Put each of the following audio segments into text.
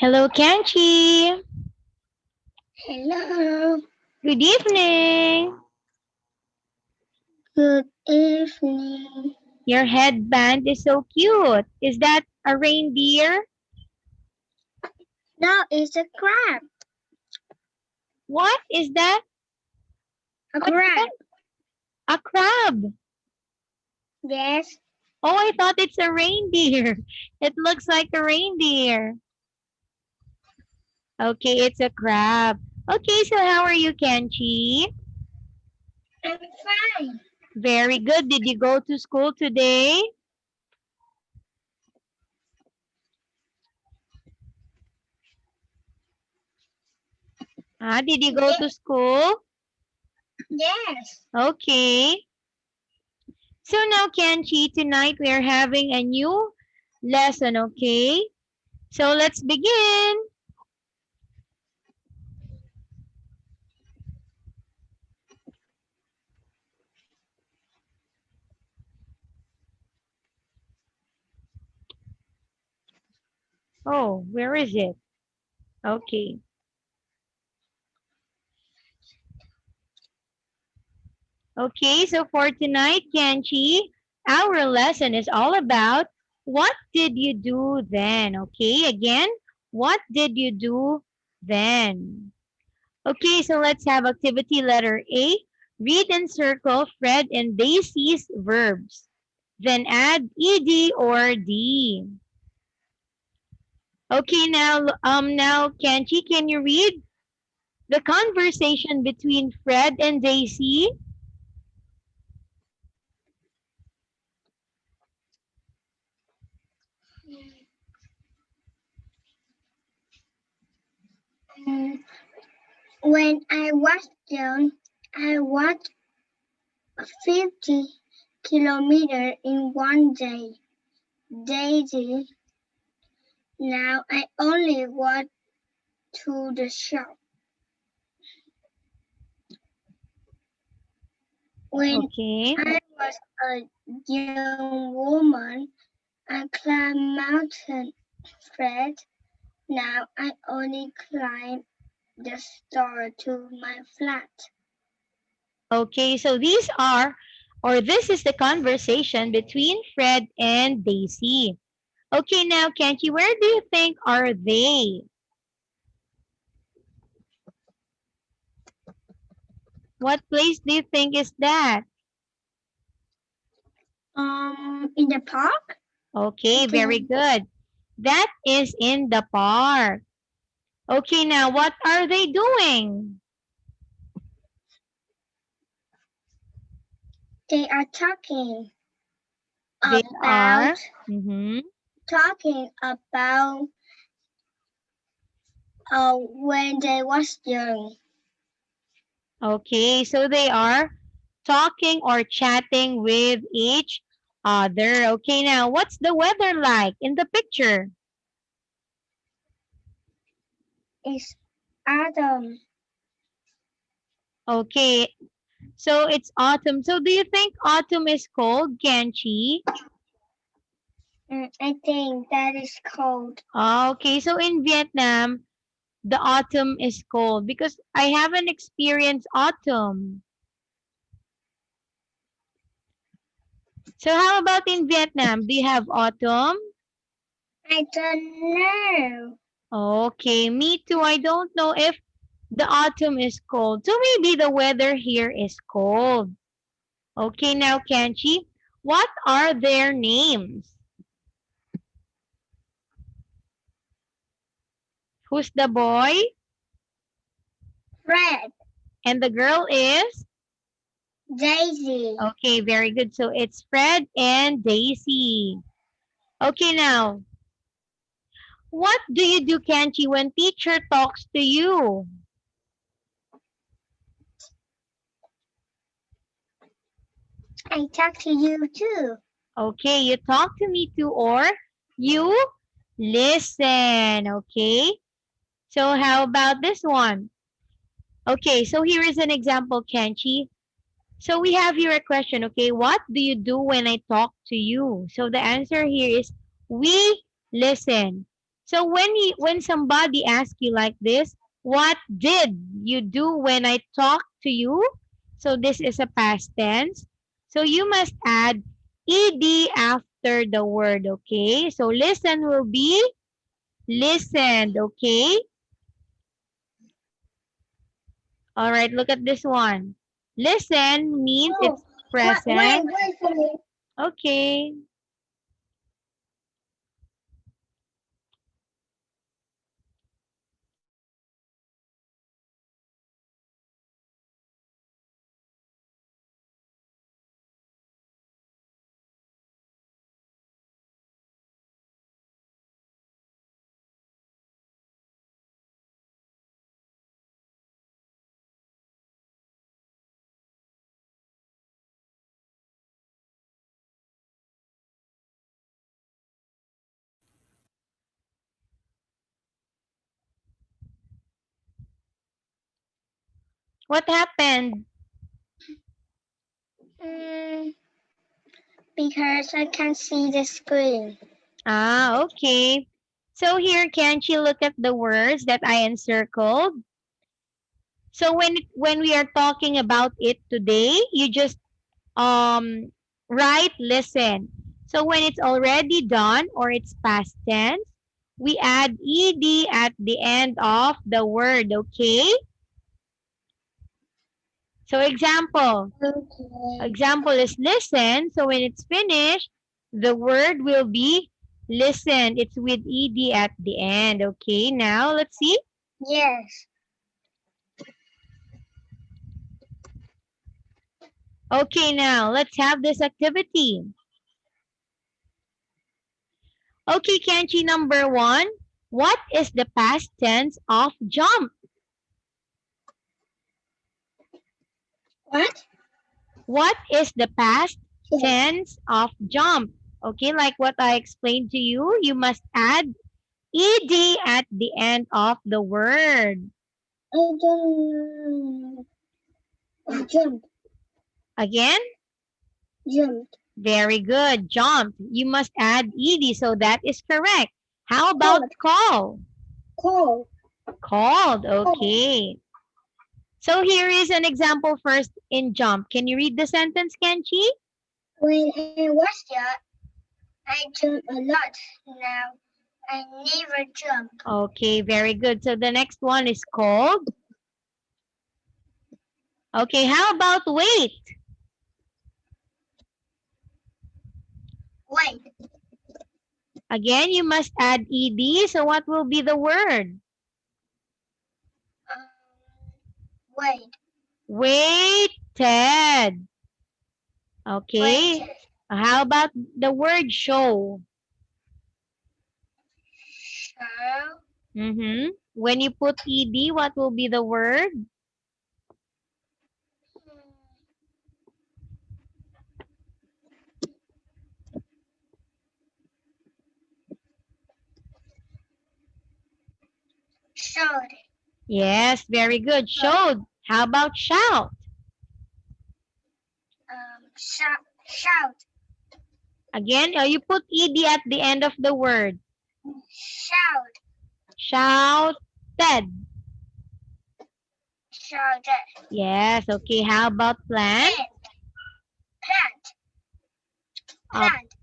Hello, Kenchi. Hello. Good evening. Good evening. Your headband is so cute. Is that a reindeer? No, it's a crab. What is that? A What's crab. that? A crab. Yes. Oh, I thought it's a reindeer. It looks like a reindeer. Okay, it's a crab. Okay, so how are you, Kenchi? I'm fine. Very good. Did you go to school today? Did you go to school? Yes. Okay. So now, Kenchi, tonight we are having a new lesson, okay? So let's begin. Oh, where is it? Okay. Okay, so for tonight, Kenchi, our lesson is all about what did you do then? Okay, again, what did you do then? Okay, so let's have activity letter A. Read and circle Fred and Daisy's verbs. Then add ed or d. Okay, now Kenchi, can you read the conversation between Fred and Daisy? Mm, When I was young, I walked 50 kilometers in one day. Daisy. Now I only walk to the shop. When Okay. I was a young woman, I climbed mountain Fred. Now I only climb the store to my flat. Okay, so this is the conversation between Fred and Daisy. Okay, now Kenchi, where do you think are they? What place do you think is that? In the park? Okay, very Okay. good. That is in the park. Okay, now what are they doing? They are talking They are. about Mm-hmm. talking about when they was young. Okay, so they are talking or chatting with each other. Okay, now what's the weather like in the picture? It's Adam. Okay, so it's autumn. So do you think autumn is cold, Ganchi? I think that is cold. Okay, so in Vietnam, the autumn is cold because I haven't experienced autumn. So how about in Vietnam? Do you have autumn? I don't know. Okay, me too. I don't know if the autumn is cold. So maybe the weather here is cold. Okay, now Kenchi, what are their names? Who's the boy? Fred, And the girl is? Daisy. Okay, very good. So it's Fred and Daisy. Okay, now, what do you do, Kenchi, when teacher talks to you? I talk to you too. Okay, you talk to me too, or you listen. Okay, so how about this one? Okay, so here is an example, Kenchi. So we have here a question, okay? What do you do when I talk to you? So the answer here is we listen. So when somebody asks you like this, what did you do when I talked to you? So this is a past tense. So you must add ed after the word, okay? So listen will be listened, okay? All right, look at this one. Listen means Oh, it's present. wait for me. Okay. What happened? Mm, because I can see the screen. Ah, okay. So here, can't you look at the words that I encircled? So when we are talking about it today, you just write listen. So when it's already done or it's past tense, we add ed at the end of the word, okay? So Okay. example is listen. So when it's finished, the word will be listen. It's with ed at the end, okay? Now let's see. Yes. Okay, now let's have this activity. Okay, Kenchi, number one. What is the past tense of jump? What? What is the past Yes. tense of jump? Okay, like what I explained to you, you must add ed at the end of the word. I don't jump. Again, Jumped. very good. Jump. You must add ed, so that is correct. How about Called. call? Call. Called. Call. Okay. So here is an example first in jump. Can you read the sentence, Kenchi? When I was young, I jumped a lot. Now I never jump. Okay, very good. So the next one is called. Okay, how about wait? Wait. Again, you must add ed. So what will be the word? Um, wait. Waited. Okay. Waited. How about the word show? Show. When you put ed, what will be the word? Showed. Yes, very good. Showed. How about shout? Shout. Shout. Again, you put ed at the end of the word. Shout. Shouted. Shouted. Yes, okay. How about plant? Plant. Uh, Plant.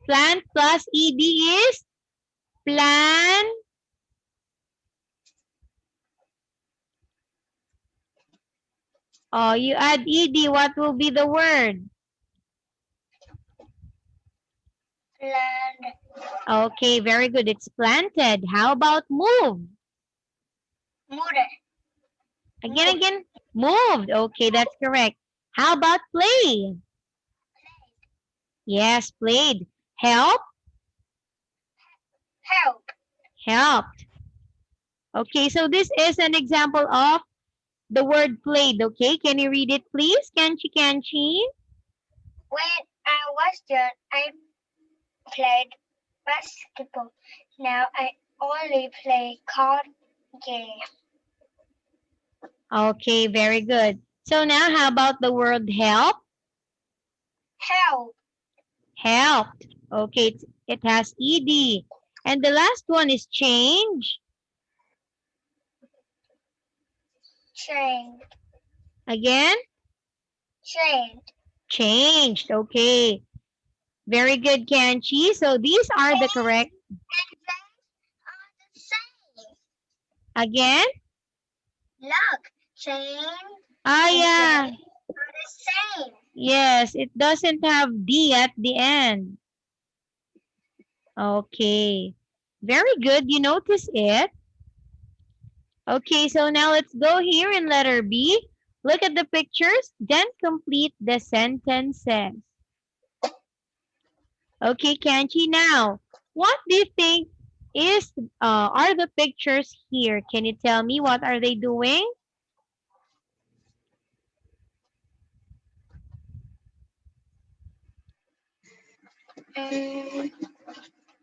plant plus ed is plan. Oh, you add ed, what will be the word? Plant. Okay, very good. It's planted. How about move? Moved. Again. Moved. Okay, that's correct. How about play? Yes, played. Help? Help. Helped. Okay, so this is an example of the word played. Okay, can you read it, please? Kanchi. When I was young, I played basketball. Now I only play card game. Okay, very good. So now, how about the word help? Help. Helped. Okay, it has ed. And the last one is change. Trained. Again, Trained. changed. Okay. Very good, Kanchi. So these are the correct. The same. Again? Look, train Ah, and yeah. train are the same. Yes, it doesn't have D at the end. Okay. Very good. You notice it. Okay, so now let's go here in letter B. Look at the pictures, then complete the sentences. Okay, Kanchi, now, what do you think are the pictures here? Can you tell me what are they doing?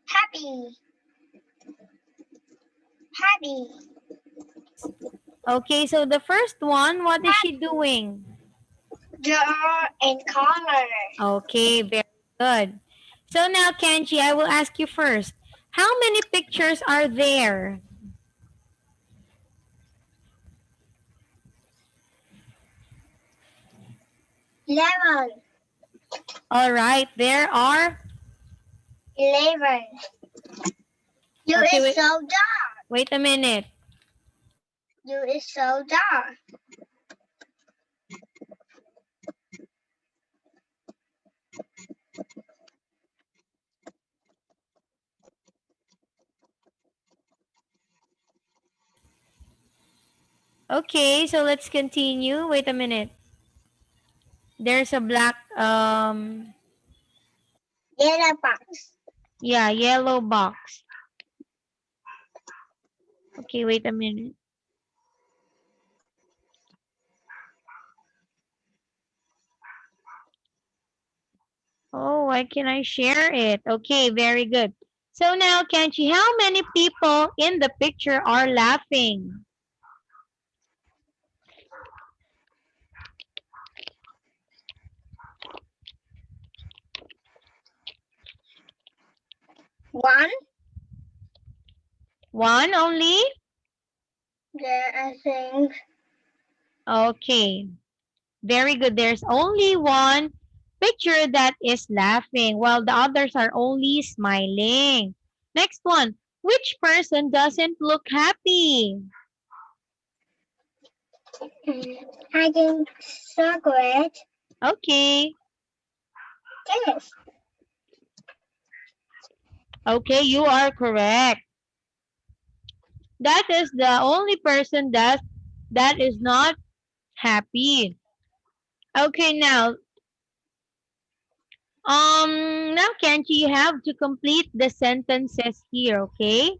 Happy. Happy. Okay, so the first one, what is she doing? Draw and color. Okay, very good. So now, Kenji, I will ask you first. How many pictures are there? Lemon. All right, there are. 11. You Okay, is so dark. wait a minute. You is so dark. Okay, so let's continue. Wait a minute. There's a black, Yellow box. yeah, yellow box. Okay, wait a minute. Oh, why can I share it? Okay, very good. So now, Kenji, how many people in the picture are laughing? One. One only? There I think. Okay, very good. There's only one picture that is laughing while the others are only smiling. Next one. Which person doesn't look happy? I think chocolate. Okay. Yes. Okay, you are correct. That is the only person that is not happy. Okay, now Kenji, you have to complete the sentences here, okay?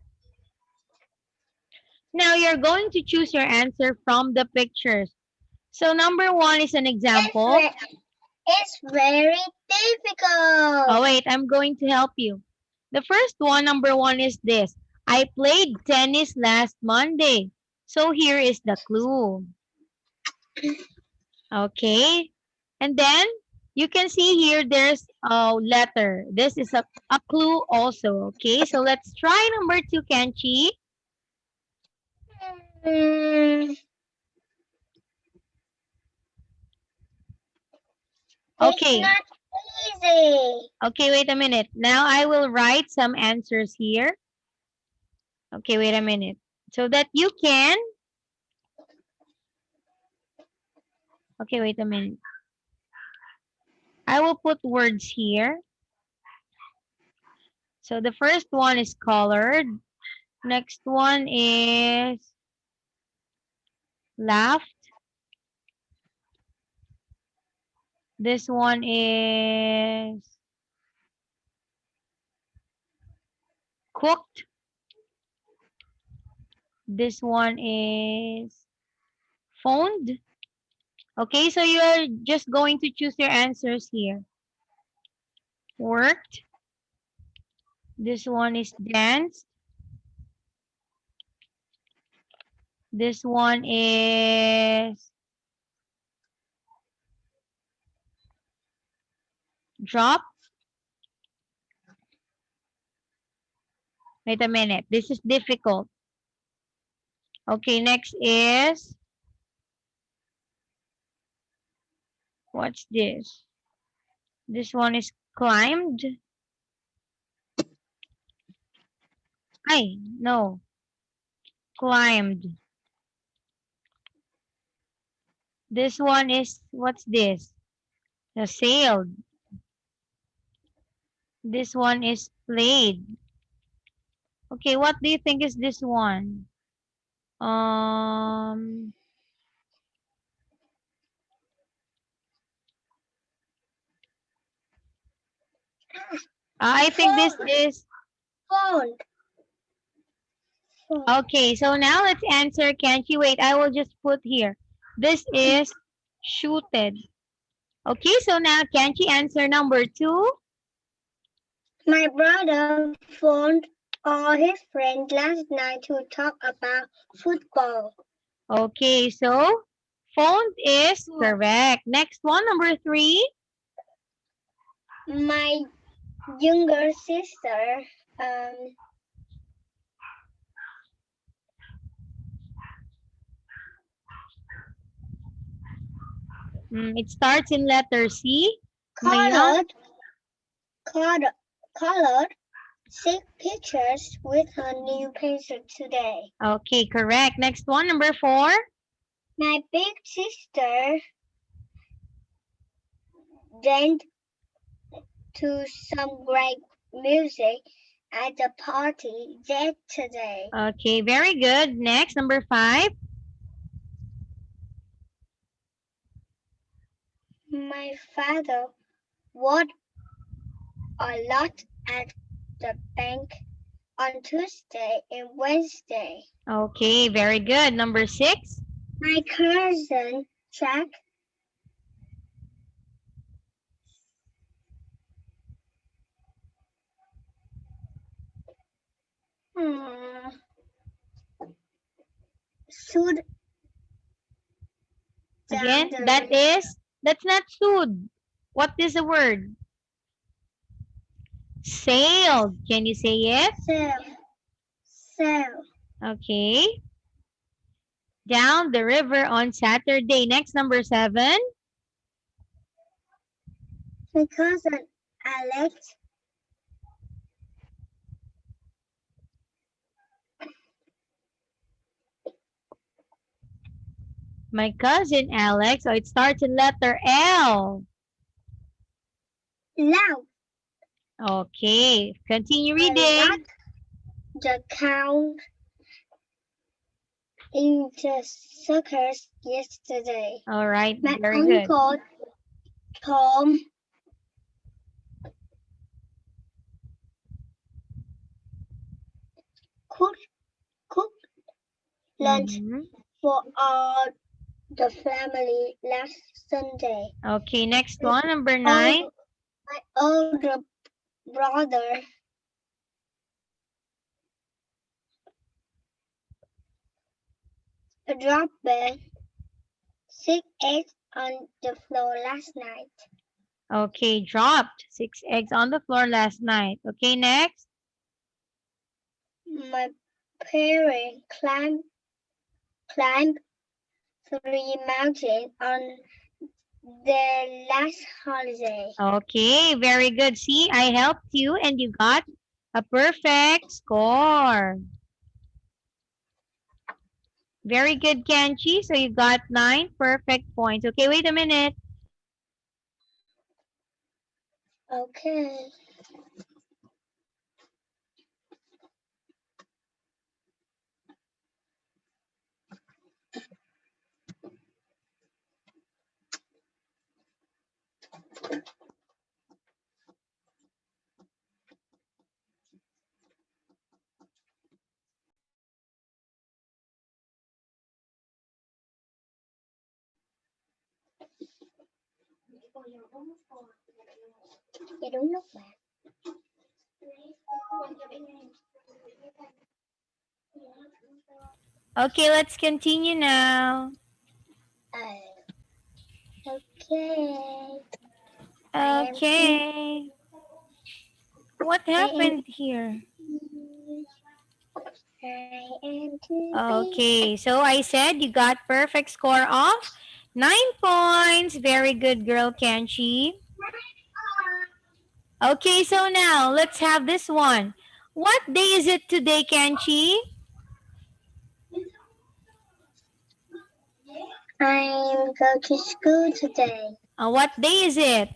Now you're going to choose your answer from the pictures. So number one is an example. It's very difficult. Oh wait, I'm going to help you. The first one, number one is this. I played tennis last Monday. So here is the clue. Okay. And then you can see here there's a letter. This is a clue also. Okay. So let's try number two, Kenchi. Mm, Okay. It's not easy. Okay, wait a minute. Now I will write some answers here. Okay, wait a minute. So that you can. Okay, wait a minute. I will put words here. So the first one is colored. Next one is laughed. This one is cooked. This one is phoned. Okay, so you're just going to choose your answers here. Worked. This one is danced. This one is dropped. Wait a minute. This is difficult. Okay, next is, what's this? This one is climbed. Ay, no. Climbed. This one is, what's this? Sailed. This one is played. Okay, what do you think is this one? Um, I think this is, Phone. Phone. okay, so now let's answer. Can't you wait? I will just put here. This is shooted. Okay, so now can't you answer number 2? My brother phoned all his friends last night to talk about football. Okay, so phone is correct. Next one, number 3. My younger sister It starts in letter C. Maya. colored colored 6 pictures with her new pencil today. Okay, correct. Next one, number 4. My big sister danced to some great music at the party yesterday. Okay, very good. Next, number 5. My father worked a lot at the bank on Tuesday and Wednesday. Okay, very good. Number 6. My cousin Jack should Again, that's not should. What is the word? Sailed. Can you say yes? sail Okay. Down the river on Saturday. Next, number 7. my cousin Alex My cousin Alex. So it starts in letter L. loud Okay. Continue a reading. lot the count in the circus yesterday. All right. My Very good. uncle Tom cooked lunch Mhm. for all the family last Sunday. Okay. Next one. Number 9. My older brother dropped 6 eggs on the floor last night. Okay. Dropped 6 eggs on the floor last night. Okay. Next. My parents climbed 3 mountains on their last holiday. Okay. Very good. See, I helped you and you got a perfect score. Very good, Kenchi. So you got 9 perfect points. Okay, wait a minute. Okay. Vậy đúng lúc bạn. Okay, let's continue now. Okay. Okay. What happened here? I am to Okay, so I said you got perfect score of 9 points. Very good girl, Kenchi. Okay, so now let's have this one. What day is it today, Kenchi? I'm go to school today. What day is it?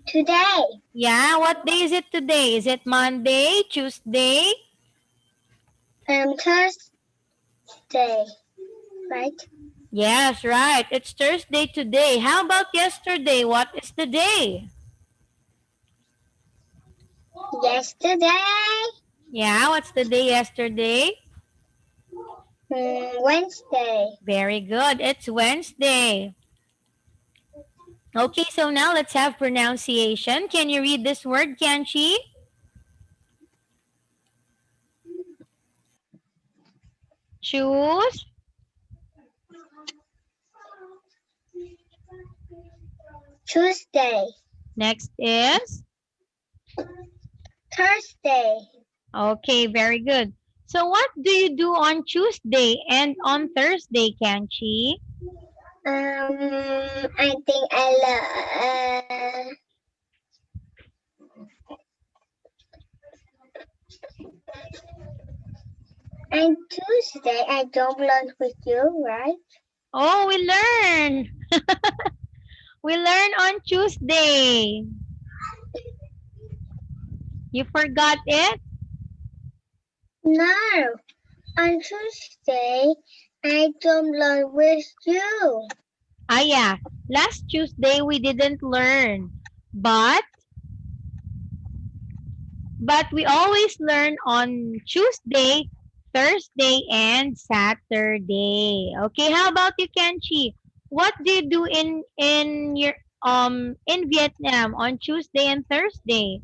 Today. Yeah, what day is it today? Is it Monday, Tuesday? Thursday. Right? Yes, right. It's Thursday today. How about yesterday? What is the day? Yesterday. Yeah, what's the day yesterday? Wednesday. Very good. It's Wednesday. Okay, so now let's have pronunciation. Can you read this word, Kanchi? Choose. Tuesday. Next is? Thursday. Okay, very good. So what do you do on Tuesday and on Thursday, Kanchi? I think and Tuesday I don't lunch with you, right? Oh, we learn. We learn on Tuesday. You forgot it? No. On Tuesday I don't lunch with you. Yeah. Last Tuesday we didn't learn. But we always learn on Tuesday, Thursday, and Saturday. Okay, how about you, Kenchi? What do you do in your in Vietnam on Tuesday and Thursday?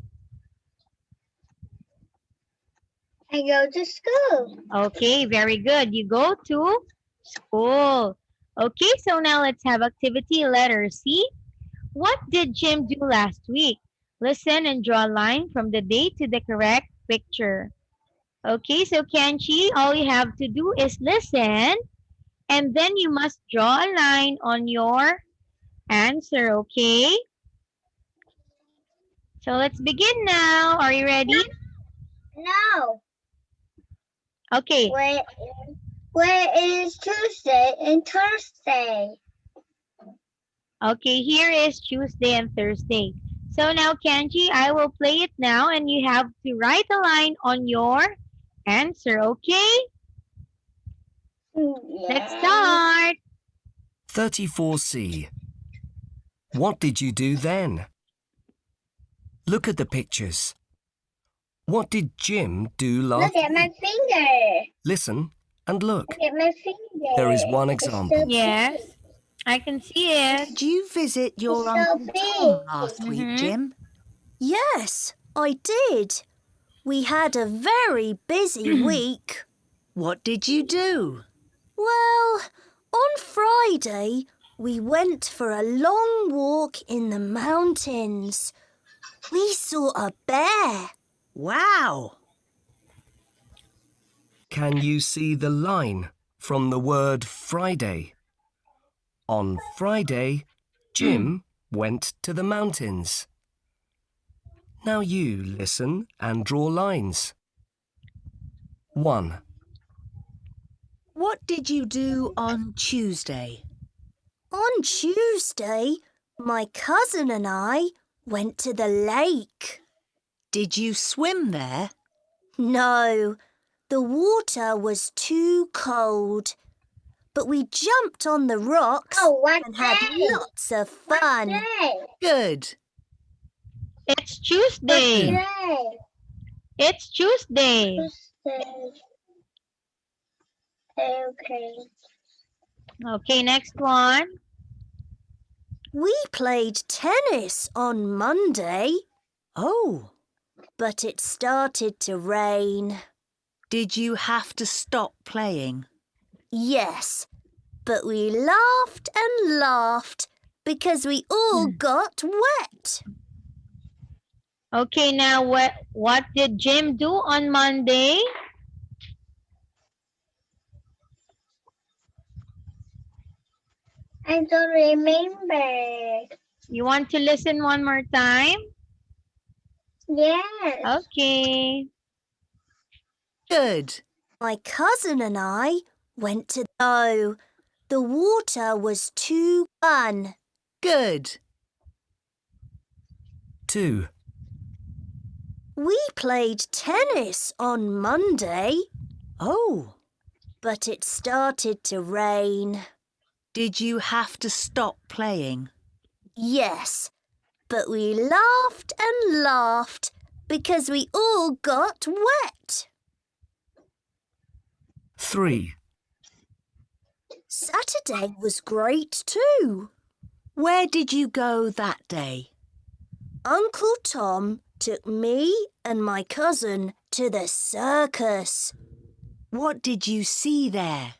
I go to school. Okay, very good. You go to school. Okay, so now let's have activity letter C. What did Jim do last week? Listen and draw a line from the date to the correct picture. Okay, so Kenchi, all you have to do is listen and then you must draw a line on your answer, okay? So let's begin now. Are you ready? No. Okay. Where is Tuesday and Thursday? Okay, here is Tuesday and Thursday. So now, Kenji, I will play it now and you have to write a line on your answer, okay? Let's start. 34C. What did you do then? Look at the pictures. What did Jim do last Look at my week? finger. Listen and look. Look at my finger. There is one It's example. so Yes, big. I can see it. Did you visit your It's so Uncle big. Tom last week, Mhm. Jim? Yes, I did. We had a very busy week. What did you do? Well, on Friday, we went for a long walk in the mountains. We saw a bear. Wow! Can you see the line from the word Friday? On Friday, Jim went to the mountains. Now you listen and draw lines. 1. What did you do on Tuesday? On Tuesday, my cousin and I went to the lake. Did you swim there? No, the water was too cold. But we jumped on the rocks Oh, what and had day? lots of fun. What day? Good. It's Tuesday. What day? It's Tuesday. Tuesday. Okay. Okay, next one. We played tennis on Monday, Oh, but it started to rain. did you have to stop playing? Yes, but we laughed and laughed because we all got wet. Okay, now what did Jim do on Monday? I don't remember. You want to listen one more time? Yes. Okay. Good. My cousin and I went to. Oh, the water was too fun. Good. 2, We played tennis on Monday, Oh, but it started to rain. did you have to stop playing? Yes, but we laughed and laughed because we all got wet. 3, Saturday was great too. Where did you go that day? Uncle Tom took me and my cousin to the circus. What did you see there?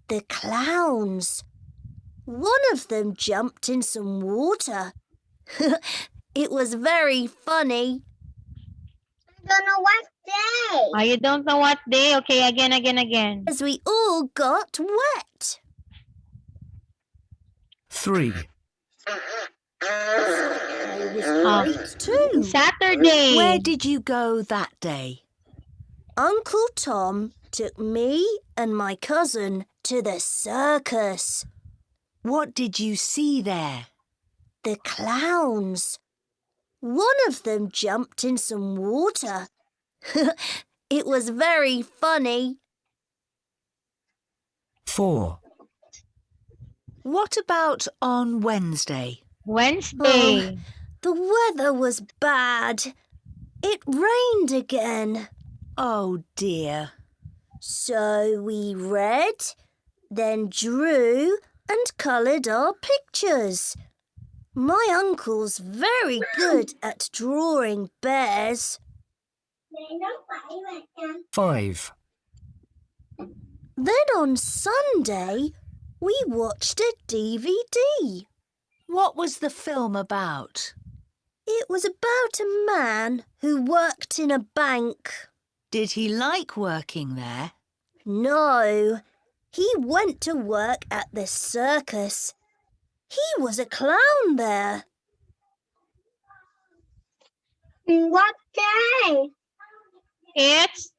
The clowns. One of them jumped in some water. It was very funny. I don't know what day. Oh, you don't know what day? Okay, again. As we all got wet. 3, It was great too. Saturday. Where did you go that day? Uncle Tom took me and my cousin to the circus. What did you see there? The clowns. One of them jumped in some water. It was very funny. 4, What about on Wednesday? Wednesday. The weather was bad. It rained again. Oh dear. So we read, then drew and coloured our pictures. My uncle's very good at drawing bears. 5, Then on Sunday, we watched a DVD. What was the film about? It was about a man who worked in a bank. Did he like working there? No, he went to work at the circus. He was a clown there. What day? It's...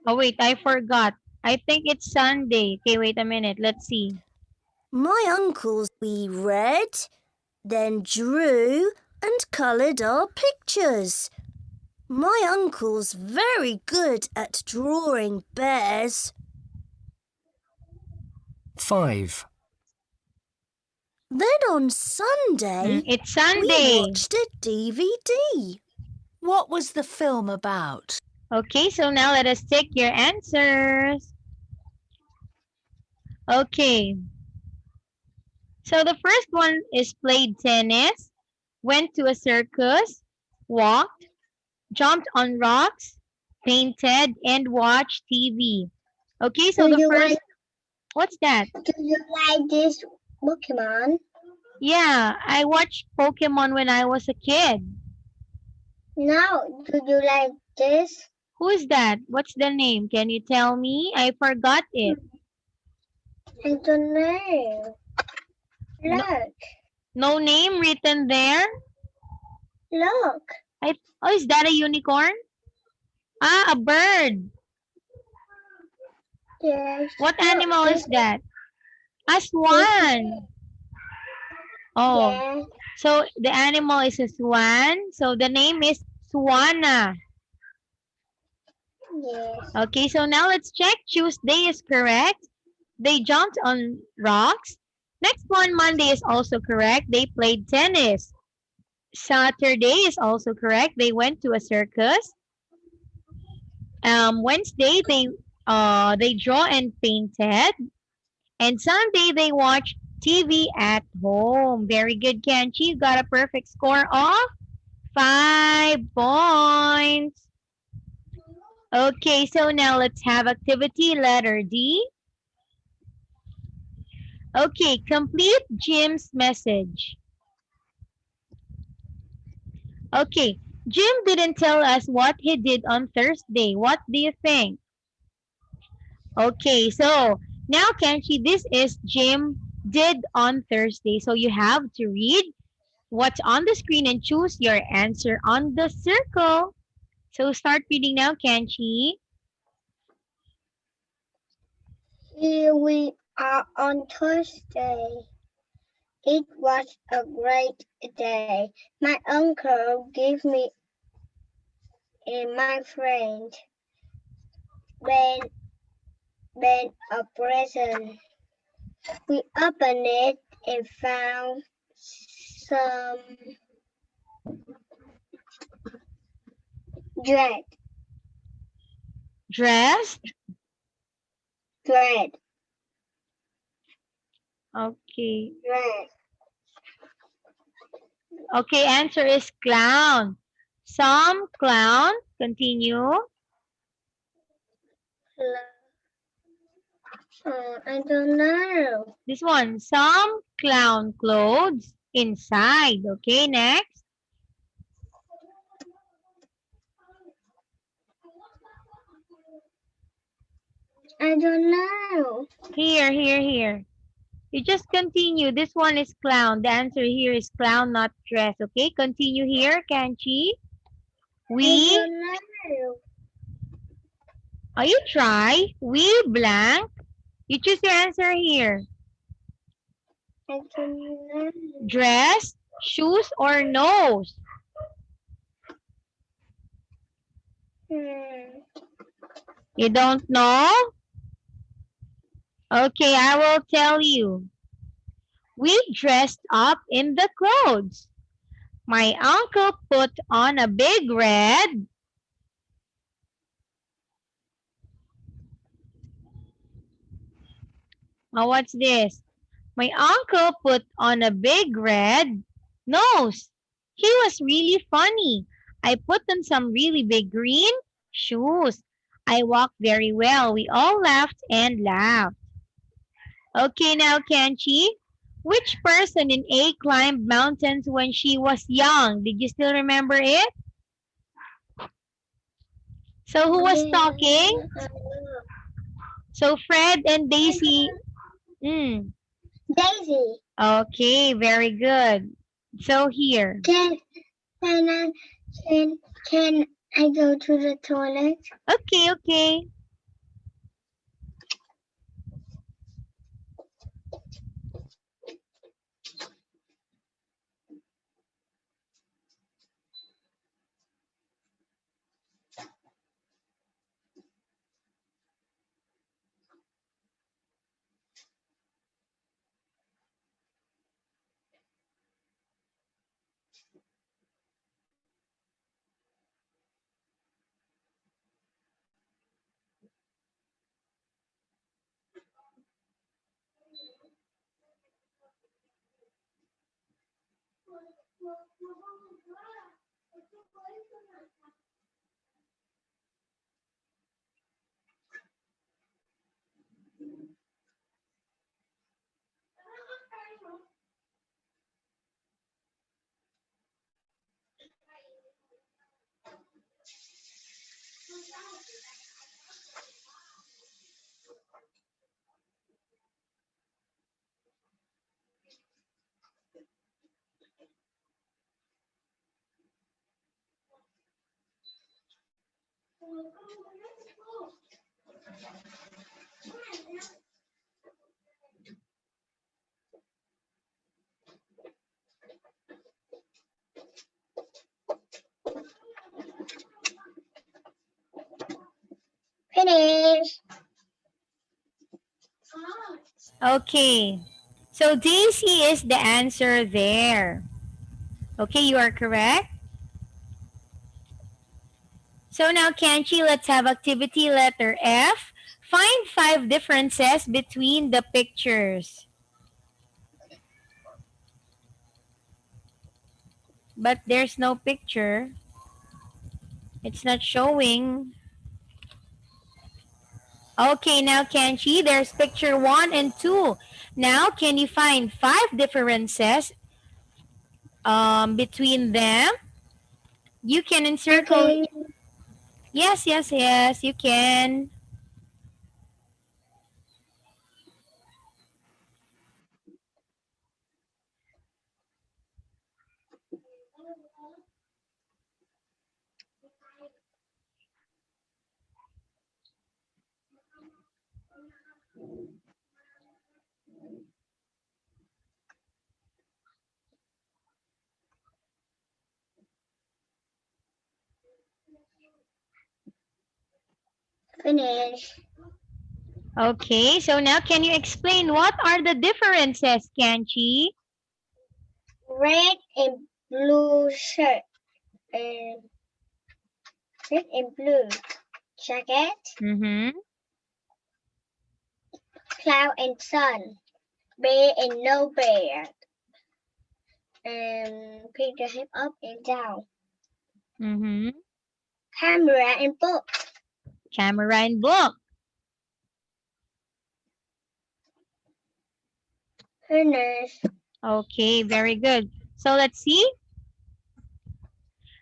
Oh, wait, I forgot. I think it's Sunday. Okay, wait a minute. Let's see. My uncles, we read, then drew and coloured our pictures. My uncle's very good at drawing bears. 5, Then on Sunday, It's we Sunday. watched a DVD. What was the film about? Okay, so now let us take your answers. Okay. So the first one is played tennis, went to a circus, walked, jumped on rocks, painted, and watched TV. Okay, so Do the you first... What's that? Do you like this Pokemon? Yeah, I watched Pokemon when I was a kid. No. Do you like this? Who is that? What's the name? Can you tell me? I forgot it. I don't know. Look. No name written there? Look. Oh, is that a unicorn? Ah, a bird. Yes. What Look, animal is that? A swan. Oh, Yeah. so the animal is a swan. So the name is Swana. Yes. Okay, so now let's check. Tuesday is correct. They jumped on rocks. Next one, Monday is also correct. They played tennis. Saturday is also correct. They went to a circus. Wednesday, they draw and painted. And Sunday, they watched TV at home. Very good, Kenchi. You got a perfect score of 5 points. Okay, so now let's have activity letter D. Okay, complete Jim's message. Okay, Jim didn't tell us what he did on Thursday. What do you think? Okay, so now Kenshi, this is Jim did on Thursday. So you have to read what's on the screen and choose your answer on the circle. So start reading now, Kenshi. Here we are on Thursday. It was a great day. My uncle gave me and my friend Ben a present. We opened it and found some dread. Dressed. Dread. Okay. Dread. Okay, answer is clown. Some clown. Continue. I don't know. This one. Some clown clothes inside. Okay, next. I don't know. Here. You just continue. This one is clown. The answer here is clown, not dress. Okay, continue here, Kanchi. I don't know. You try. We blank. You choose your answer here. I don't know. Dress, shoes, or nose? You don't know? Okay, I will tell you. We dressed up in the clothes. My uncle put on a big red. Oh, what's this? My uncle put on a big red nose. He was really funny. I put on some really big green shoes. I walked very well. We all laughed and laughed. Okay, now Kenchi. Which person in A climbed mountains when she was young? Did you still remember it? So who was talking? So Fred and Daisy. Daisy. Okay, very good. So here. Can I go to the toilet? Okay. Finish. Okay. So Daisy is the answer there. Okay, you are correct. So now, Kenchi, let's have activity letter F. Find 5 differences between the pictures. But there's no picture. It's not showing. Okay, now, Kenchi, there's picture 1 and 2. Now, can you find 5 differences between them? You can encircle. Okay. Yes, yes, yes, you can. Finish. Okay, so now can you explain what are the differences, Kanchi? Red and blue shirt. And red and blue jacket. Mm-hmm. Cloud and sun. Bear and no bear. And picture hip up and down. Mm-hmm. Camera and book. Camera and book. Finish. Okay, very good. So let's see.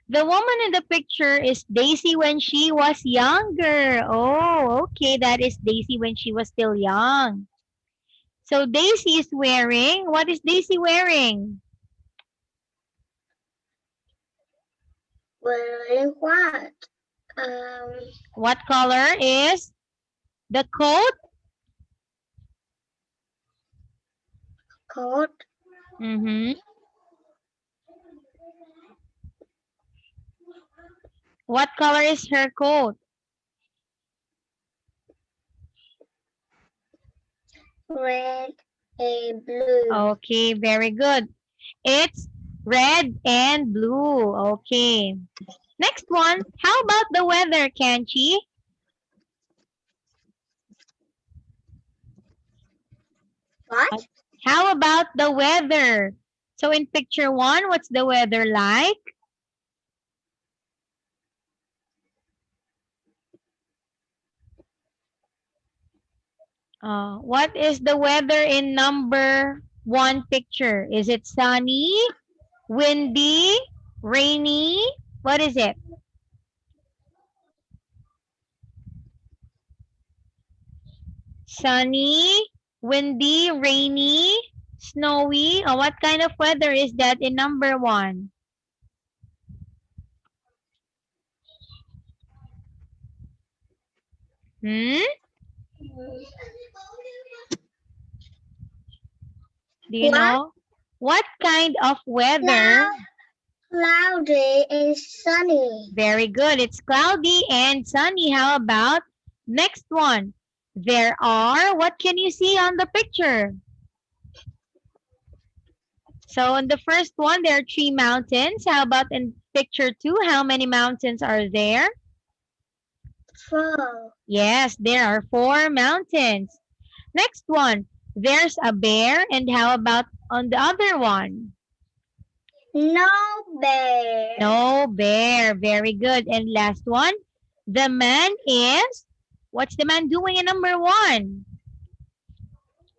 The woman in the picture is Daisy when she was younger. Oh, okay, that is Daisy when she was still young. So Daisy is wearing, what is Daisy wearing? Wearing what? What color is the coat? Coat. Mm-hmm. What color is her coat? Red and blue. Okay, very good. It's red and blue. Okay. Next one. How about the weather, Kanchi? What? How about the weather? So in picture one, what's the weather like? What is the weather in number one picture? Is it sunny, windy, rainy? What is it? Sunny, windy, rainy, snowy. What kind of weather is that in number one? Hmm? Do you What? know? What kind of weather? Cloudy and sunny. Very good. It's cloudy and sunny. How about next one? There are, what can you see on the picture? So on the first one, there are 3 mountains. How about in picture 2? How many mountains are there? 4. Yes, there are 4 mountains. Next one, there's a bear. And how about on the other one? No bear. No bear. Very good. And last one, the man is, what's the man doing in number 1?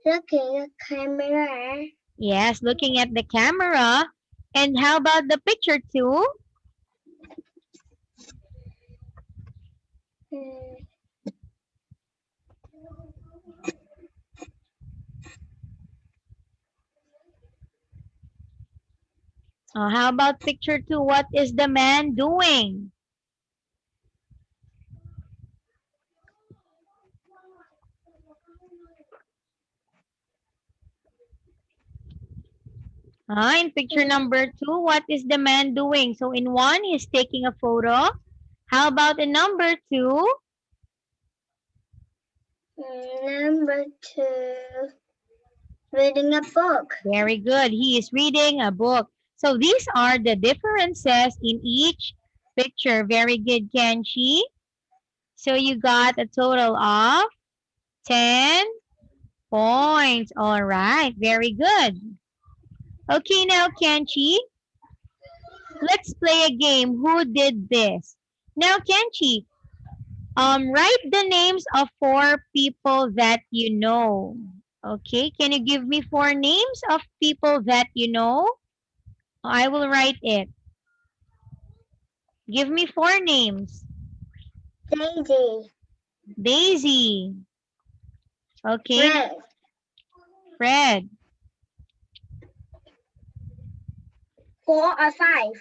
Looking at camera. Yes, looking at the camera. And how about the picture 2? How about picture 2? What is the man doing? In picture number 2, what is the man doing? So in 1, he's taking a photo. How about in number 2? Number 2. Reading a book. Very good. He is reading a book. So these are the differences in each picture. Very good, Kenshi. So you got a total of 10 points. All right. Very good. Okay, now, Kenshi, let's play a game. Who did this? Now, Kenshi, write the names of 4 people that you know. Okay, can you give me 4 names of people that you know? I will write it. Give me 4 names. Daisy, Daisy. Okay. Fred, Fred. 4 or 5.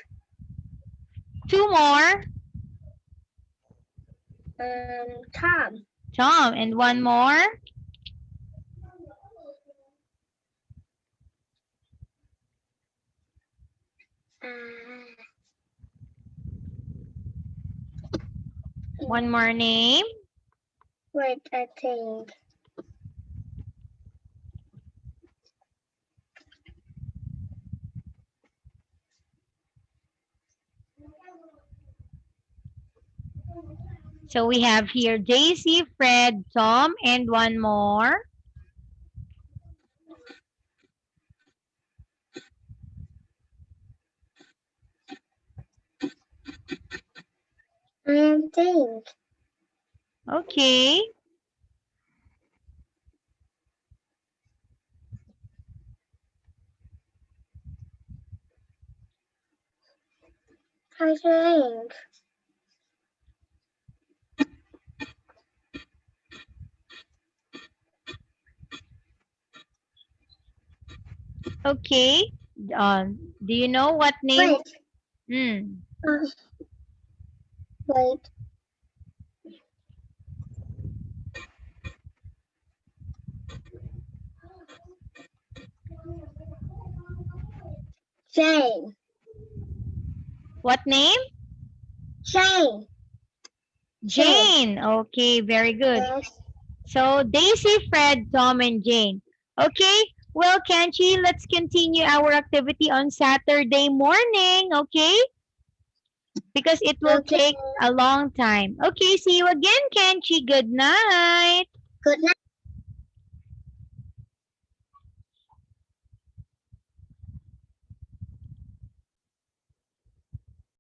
2 more. Tom, Tom. And 1 more. One more name. wait, I think. So we have here Daisy, Fred, Tom, and 1 more. I think. Okay. I think. Okay. Do you know what name? Wait. Hmm. Wait. Jane. What name? Jane. Jane. Okay, very good. Yes. So Daisy, Fred, Tom, and Jane. Okay. Well, Kenchi, let's continue our activity on Saturday morning. Okay. Because it will Okay. take a long time. Okay, see you again, Kenchi. Good night. Good night.